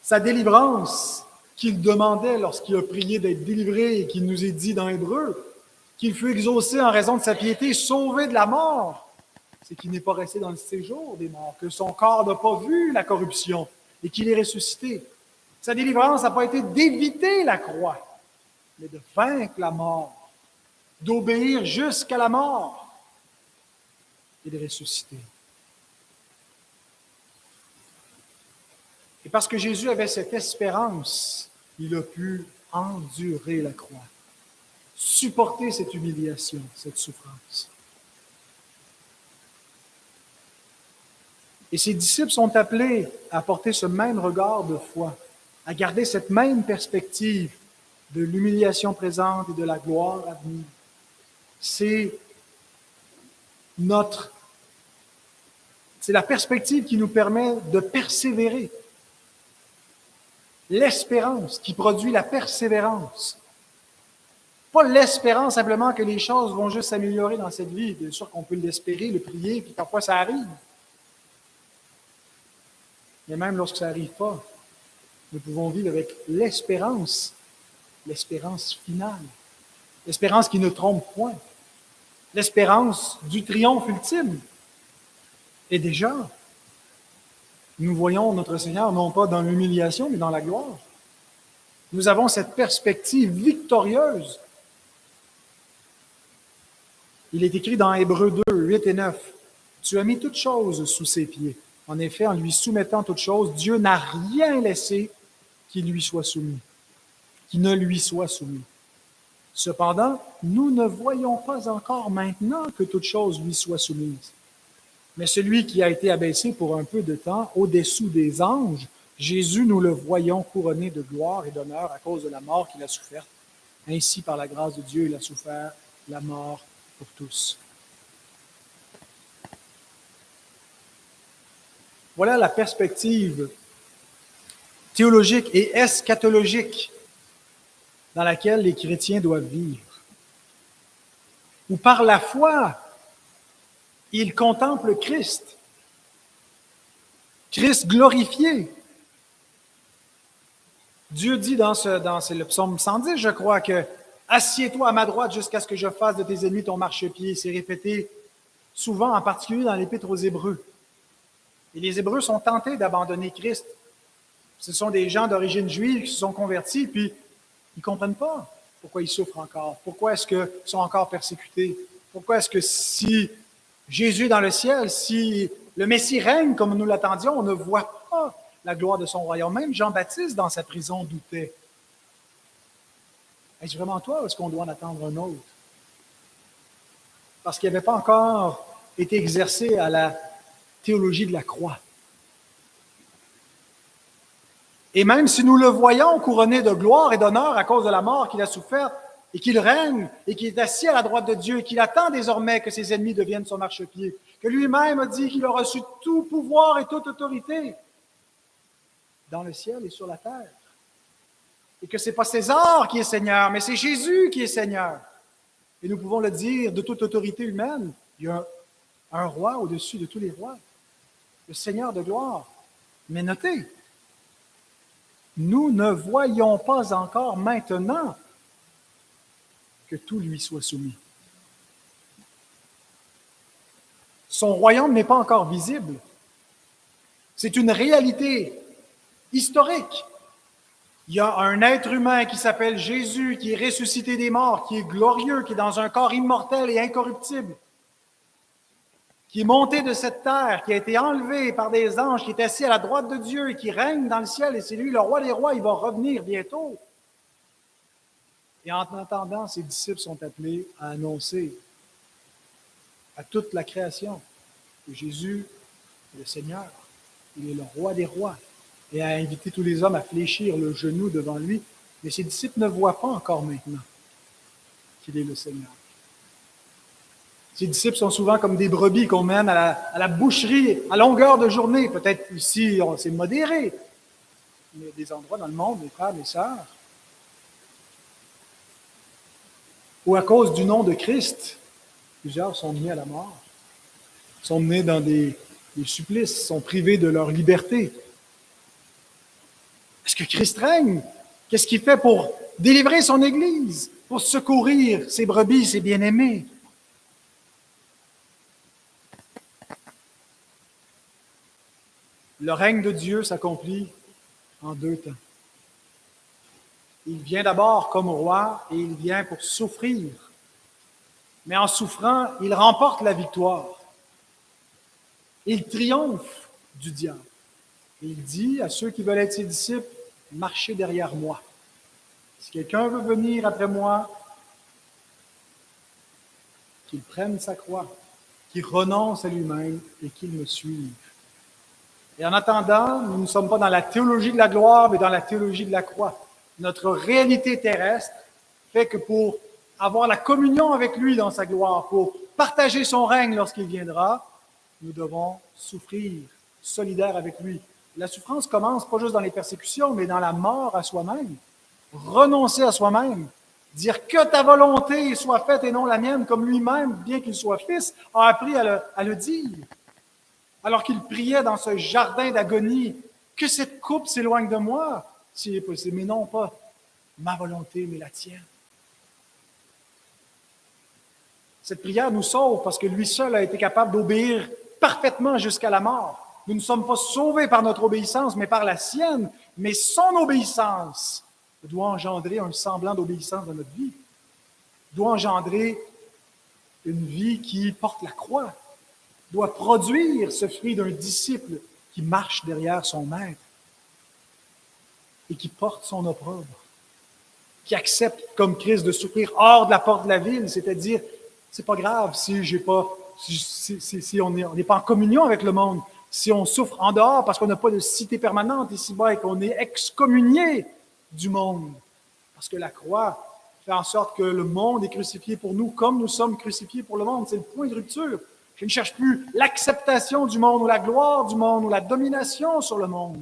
Sa délivrance qu'il demandait lorsqu'il a prié d'être délivré et qu'il nous est dit dans Hébreux, qu'il fut exaucé en raison de sa piété, sauvé de la mort, c'est qu'il n'est pas resté dans le séjour des morts, que son corps n'a pas vu la corruption et qu'il est ressuscité. Sa délivrance n'a pas été d'éviter la croix, mais de vaincre la mort, d'obéir jusqu'à la mort et de ressusciter. Et parce que Jésus avait cette espérance, il a pu endurer la croix, supporter cette humiliation, cette souffrance. Et ses disciples sont appelés à porter ce même regard de foi, à garder cette même perspective de l'humiliation présente et de la gloire à venir. C'est la perspective qui nous permet de persévérer. L'espérance qui produit la persévérance. Pas l'espérance simplement que les choses vont juste s'améliorer dans cette vie. Bien sûr qu'on peut l'espérer, le prier, puis parfois ça arrive. Mais même lorsque ça n'arrive pas, nous pouvons vivre avec l'espérance finale, l'espérance qui ne trompe point, l'espérance du triomphe ultime. Et déjà, nous voyons notre Seigneur non pas dans l'humiliation, mais dans la gloire. Nous avons cette perspective victorieuse. Il est écrit dans Hébreux 2, 8 et 9, « Tu as mis toutes choses sous ses pieds. En effet, en lui soumettant toutes choses, Dieu n'a rien laissé qui lui soit soumis, qui ne lui soit soumis. Cependant, nous ne voyons pas encore maintenant que toutes choses lui soient soumises. Mais celui qui a été abaissé pour un peu de temps au-dessous des anges, Jésus, nous le voyons couronné de gloire et d'honneur à cause de la mort qu'il a soufferte. Ainsi, par la grâce de Dieu, il a souffert la mort pour tous. » Voilà la perspective théologique et eschatologique dans laquelle les chrétiens doivent vivre. Où par la foi, ils contemplent Christ. Christ glorifié. Dieu dit c'est le psaume 110, je crois, que « Assieds-toi à ma droite jusqu'à ce que je fasse de tes ennemis ton marchepied ». C'est répété souvent, en particulier dans l'Épître aux Hébreux. Et les Hébreux sont tentés d'abandonner Christ. Ce sont des gens d'origine juive qui se sont convertis, puis ils ne comprennent pas pourquoi ils souffrent encore. Pourquoi est-ce qu'ils sont encore persécutés? Pourquoi est-ce que si Jésus est dans le ciel, si le Messie règne comme nous l'attendions, on ne voit pas la gloire de son royaume? Même Jean-Baptiste, dans sa prison, doutait. Est-ce vraiment toi ou est-ce qu'on doit en attendre un autre? Parce qu'il n'avait pas encore été exercé à la théologie de la croix. Et même si nous le voyons couronné de gloire et d'honneur à cause de la mort qu'il a soufferte, et qu'il règne, et qu'il est assis à la droite de Dieu, et qu'il attend désormais que ses ennemis deviennent son marchepied, que lui-même a dit qu'il a reçu tout pouvoir et toute autorité, dans le ciel et sur la terre. Et que ce n'est pas César qui est Seigneur, mais c'est Jésus qui est Seigneur. Et nous pouvons le dire de toute autorité humaine, il y a un roi au-dessus de tous les rois, le Seigneur de gloire. Mais notez, nous ne voyons pas encore maintenant que tout lui soit soumis. Son royaume n'est pas encore visible. C'est une réalité historique. Il y a un être humain qui s'appelle Jésus, qui est ressuscité des morts, qui est glorieux, qui est dans un corps immortel et incorruptible, qui est monté de cette terre, qui a été enlevé par des anges, qui est assis à la droite de Dieu et qui règne dans le ciel, et c'est lui le roi des rois, il va revenir bientôt. Et en attendant, ses disciples sont appelés à annoncer à toute la création que Jésus est le Seigneur, il est le roi des rois, et à inviter tous les hommes à fléchir le genou devant lui. Mais ses disciples ne voient pas encore maintenant qu'il est le Seigneur. Ses disciples sont souvent comme des brebis qu'on mène à la boucherie à longueur de journée. Peut-être ici, c'est modéré, mais il y a des endroits dans le monde, mes frères, mes sœurs, où à cause du nom de Christ, plusieurs sont menés à la mort, sont menés dans des supplices, sont privés de leur liberté. Est-ce que Christ règne? Qu'est-ce qu'il fait pour délivrer son Église, pour secourir ses brebis, ses bien-aimés? Le règne de Dieu s'accomplit en deux temps. Il vient d'abord comme roi et il vient pour souffrir. Mais en souffrant, il remporte la victoire. Il triomphe du diable. Et il dit à ceux qui veulent être ses disciples, marchez derrière moi. Si quelqu'un veut venir après moi, qu'il prenne sa croix, qu'il renonce à lui-même et qu'il me suive. Et en attendant, nous ne sommes pas dans la théologie de la gloire, mais dans la théologie de la croix. Notre réalité terrestre fait que pour avoir la communion avec lui dans sa gloire, pour partager son règne lorsqu'il viendra, nous devons souffrir, solidaires avec lui. La souffrance commence pas juste dans les persécutions, mais dans la mort à soi-même. Renoncer à soi-même, dire que ta volonté soit faite et non la mienne, comme lui-même, bien qu'il soit fils, a appris à le dire. Alors qu'il priait dans ce jardin d'agonie, que cette coupe s'éloigne de moi, s'il est possible, mais non pas ma volonté, mais la tienne. Cette prière nous sauve parce que lui seul a été capable d'obéir parfaitement jusqu'à la mort. Nous ne sommes pas sauvés par notre obéissance, mais par la sienne. Mais son obéissance doit engendrer un semblant d'obéissance dans notre vie, doit engendrer une vie qui porte la croix, doit produire ce fruit d'un disciple qui marche derrière son maître et qui porte son opprobre, qui accepte comme Christ de souffrir hors de la porte de la ville, c'est-à-dire, c'est pas grave si on n'est pas en communion avec le monde, si on souffre en dehors parce qu'on n'a pas de cité permanente ici-bas et qu'on est excommunié du monde. Parce que la croix fait en sorte que le monde est crucifié pour nous comme nous sommes crucifiés pour le monde. C'est le point de rupture. Je ne cherche plus l'acceptation du monde ou la gloire du monde ou la domination sur le monde.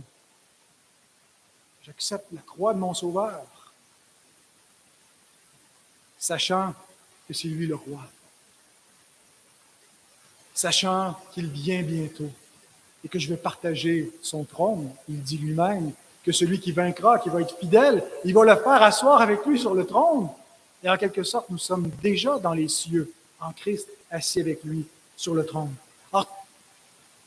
J'accepte la croix de mon Sauveur, sachant que c'est lui le roi, sachant qu'il vient bientôt et que je vais partager son trône. Il dit lui-même que celui qui vaincra, qui va être fidèle, il va le faire asseoir avec lui sur le trône. Et en quelque sorte, nous sommes déjà dans les cieux, en Christ, assis avec lui sur le trône. Alors,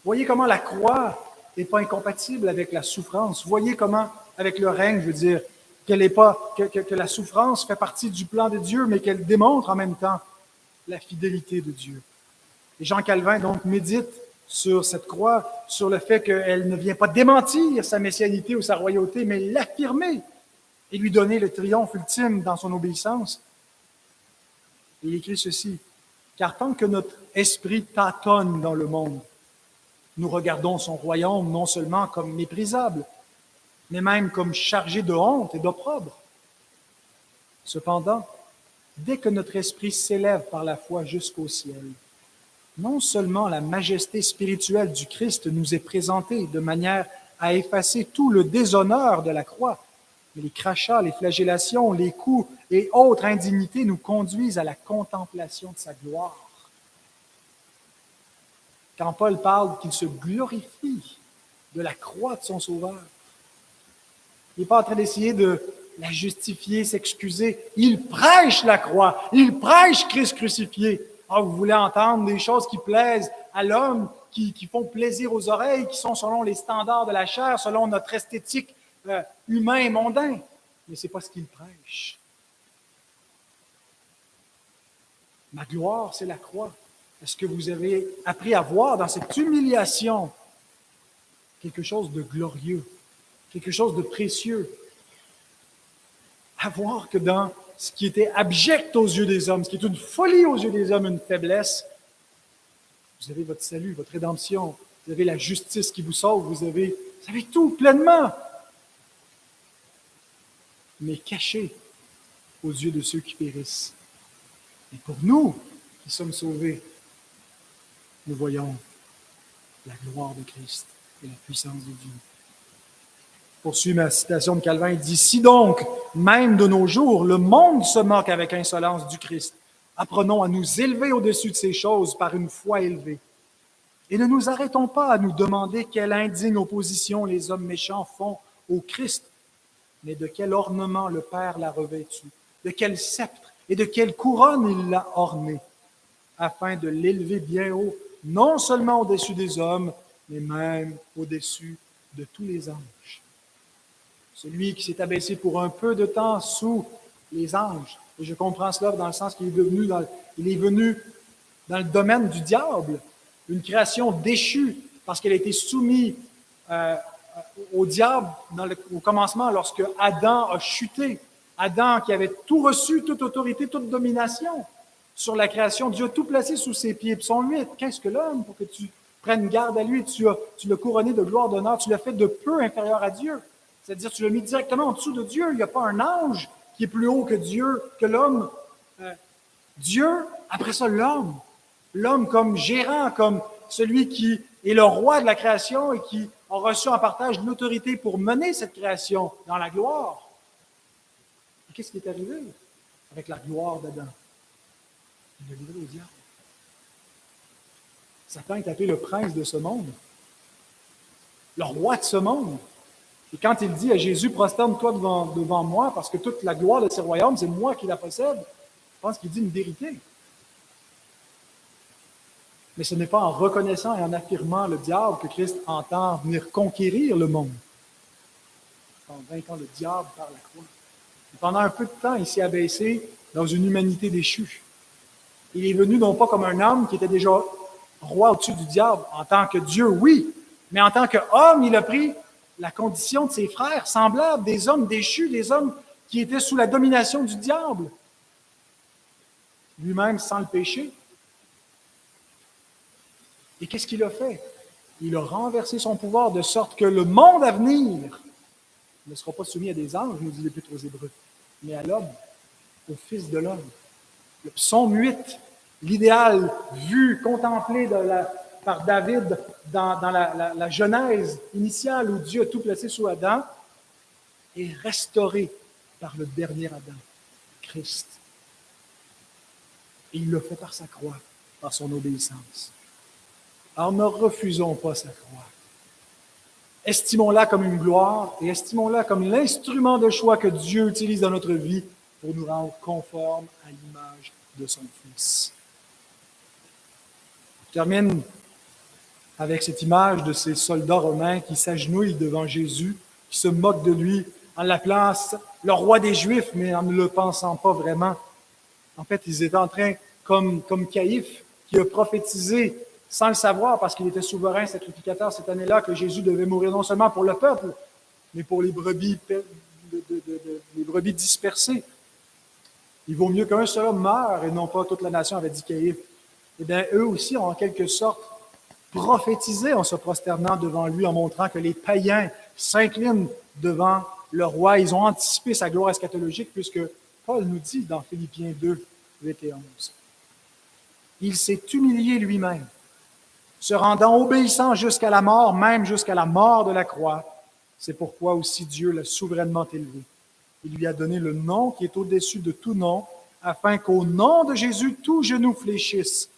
voyez comment la croix n'est pas incompatible avec la souffrance. Voyez comment, avec le règne, je veux dire, que la souffrance fait partie du plan de Dieu, mais qu'elle démontre en même temps la fidélité de Dieu. Et Jean Calvin, donc, médite sur cette croix, sur le fait qu'elle ne vient pas démentir sa messianité ou sa royauté, mais l'affirmer et lui donner le triomphe ultime dans son obéissance. Et il écrit ceci, « Car tant que notre esprit tâtonne dans le monde, nous regardons son royaume non seulement comme méprisable, mais même comme chargé de honte et d'opprobre. Cependant, dès que notre esprit s'élève par la foi jusqu'au ciel, non seulement la majesté spirituelle du Christ nous est présentée de manière à effacer tout le déshonneur de la croix. Mais les crachats, les flagellations, les coups et autres indignités nous conduisent à la contemplation de sa gloire. Quand Paul parle qu'il se glorifie de la croix de son Sauveur, il n'est pas en train d'essayer de la justifier, s'excuser. Il prêche la croix. Il prêche Christ crucifié. Ah, vous voulez entendre des choses qui plaisent à l'homme, qui font plaisir aux oreilles, qui sont selon les standards de la chair, selon notre esthétique humain et mondain. Mais ce n'est pas ce qu'il prêche. Ma gloire, c'est la croix. Est-ce que vous avez appris à voir dans cette humiliation quelque chose de glorieux, quelque chose de précieux? À voir que dans ce qui était abject aux yeux des hommes, ce qui est une folie aux yeux des hommes, une faiblesse, vous avez votre salut, votre rédemption, vous avez la justice qui vous sauve, vous avez tout pleinement, mais caché aux yeux de ceux qui périssent. Et pour nous qui sommes sauvés, nous voyons la gloire de Christ et la puissance de Dieu. Poursuit ma citation de Calvin, il dit « Si donc, même de nos jours, le monde se moque avec insolence du Christ, apprenons à nous élever au-dessus de ces choses par une foi élevée. Et ne nous arrêtons pas à nous demander quelle indigne opposition les hommes méchants font au Christ, mais de quel ornement le Père l'a revêtu, de quel sceptre et de quelle couronne il l'a orné, afin de l'élever bien haut, non seulement au-dessus des hommes, mais même au-dessus de tous les anges. Celui qui s'est abaissé pour un peu de temps sous les anges. Et je comprends cela dans le sens qu'il est venu dans le domaine du diable, une création déchue, parce qu'elle a été soumise au diable au commencement, lorsque Adam a chuté. Adam qui avait tout reçu, toute autorité, toute domination sur la création. Dieu a tout placé sous ses pieds. Psaume 8, qu'est-ce que l'homme pour que tu prennes garde à lui? Tu l'as couronné de gloire, d'honneur, tu l'as fait de peu inférieur à Dieu. C'est-à-dire, tu l'as mis directement en dessous de Dieu. Il n'y a pas un ange qui est plus haut que Dieu, que l'homme. Dieu, après ça, l'homme. L'homme comme gérant, comme celui qui est le roi de la création et qui a reçu en partage l'autorité pour mener cette création dans la gloire. Et qu'est-ce qui est arrivé avec la gloire d'Adam? Il a livré au diable. Satan est appelé le prince de ce monde, le roi de ce monde. Et quand il dit à Jésus, prosterne-toi devant moi, parce que toute la gloire de ce royaume, c'est moi qui la possède, je pense qu'il dit une vérité. Mais ce n'est pas en reconnaissant et en affirmant le diable que Christ entend venir conquérir le monde. En vainquant le diable par la croix. Et pendant un peu de temps, il s'est abaissé dans une humanité déchue. Il est venu non pas comme un homme qui était déjà roi au-dessus du diable, en tant que Dieu, oui, mais en tant qu'homme, il a pris la condition de ses frères, semblables, des hommes déchus, des hommes qui étaient sous la domination du diable. Lui-même sans le péché. Et qu'est-ce qu'il a fait? Il a renversé son pouvoir de sorte que le monde à venir ne sera pas soumis à des anges, nous dit l'Épître aux Hébreux, mais à l'homme, au Fils de l'homme. Le psaume 8, l'idéal vu, contemplé par David dans la Genèse initiale où Dieu a tout placé sous Adam, est restauré par le dernier Adam, Christ. Et il le fait par sa croix, par son obéissance. Alors ne refusons pas sa croix. Estimons-la comme une gloire et estimons-la comme l'instrument de choix que Dieu utilise dans notre vie pour nous rendre conformes à l'image de son Fils. Je termine avec cette image de ces soldats romains qui s'agenouillent devant Jésus, qui se moquent de lui en l'appelant le roi des Juifs, mais en ne le pensant pas vraiment. En fait, ils étaient en train, comme Caïphe, qui a prophétisé sans le savoir, parce qu'il était souverain sacrificateur cette année-là, que Jésus devait mourir non seulement pour le peuple, mais pour les brebis dispersées. Il vaut mieux qu'un seul homme meure et non pas toute la nation, avait dit Caïphe. Eh bien, eux aussi ont en quelque sorte prophétisé en se prosternant devant lui, en montrant que les païens s'inclinent devant le roi. Ils ont anticipé sa gloire eschatologique, puisque Paul nous dit dans Philippiens 2, 8 et 11. Il s'est humilié lui-même, se rendant obéissant jusqu'à la mort, même jusqu'à la mort de la croix, C'est pourquoi aussi Dieu l'a souverainement élevé. Il lui a donné le nom qui est au-dessus de tout nom, afin qu'au nom de Jésus, tout genou fléchisse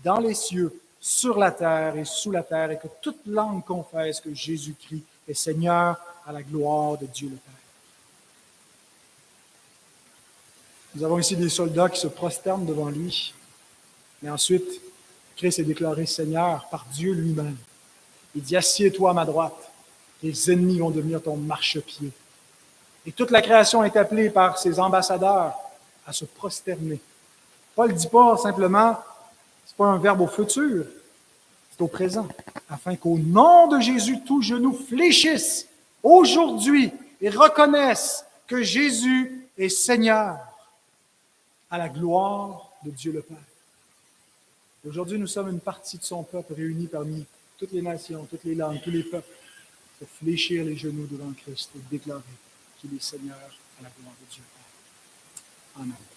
dans les cieux, sur la terre et sous la terre, et que toute langue confesse que Jésus-Christ est Seigneur à la gloire de Dieu le Père. Nous avons ici des soldats qui se prosternent devant lui, mais ensuite, Christ est déclaré Seigneur par Dieu lui-même. Il dit, assieds-toi à ma droite, tes ennemis vont devenir ton marchepied. Et toute la création est appelée par ses ambassadeurs à se prosterner. Paul ne dit pas simplement, ce n'est pas un verbe au futur, c'est au présent, afin qu'au nom de Jésus, tout genou fléchisse aujourd'hui et reconnaisse que Jésus est Seigneur à la gloire de Dieu le Père. Aujourd'hui, nous sommes une partie de son peuple réunie parmi toutes les nations, toutes les langues, tous les peuples, pour fléchir les genoux devant Christ et déclarer qu'il est Seigneur à la gloire de Dieu. Amen.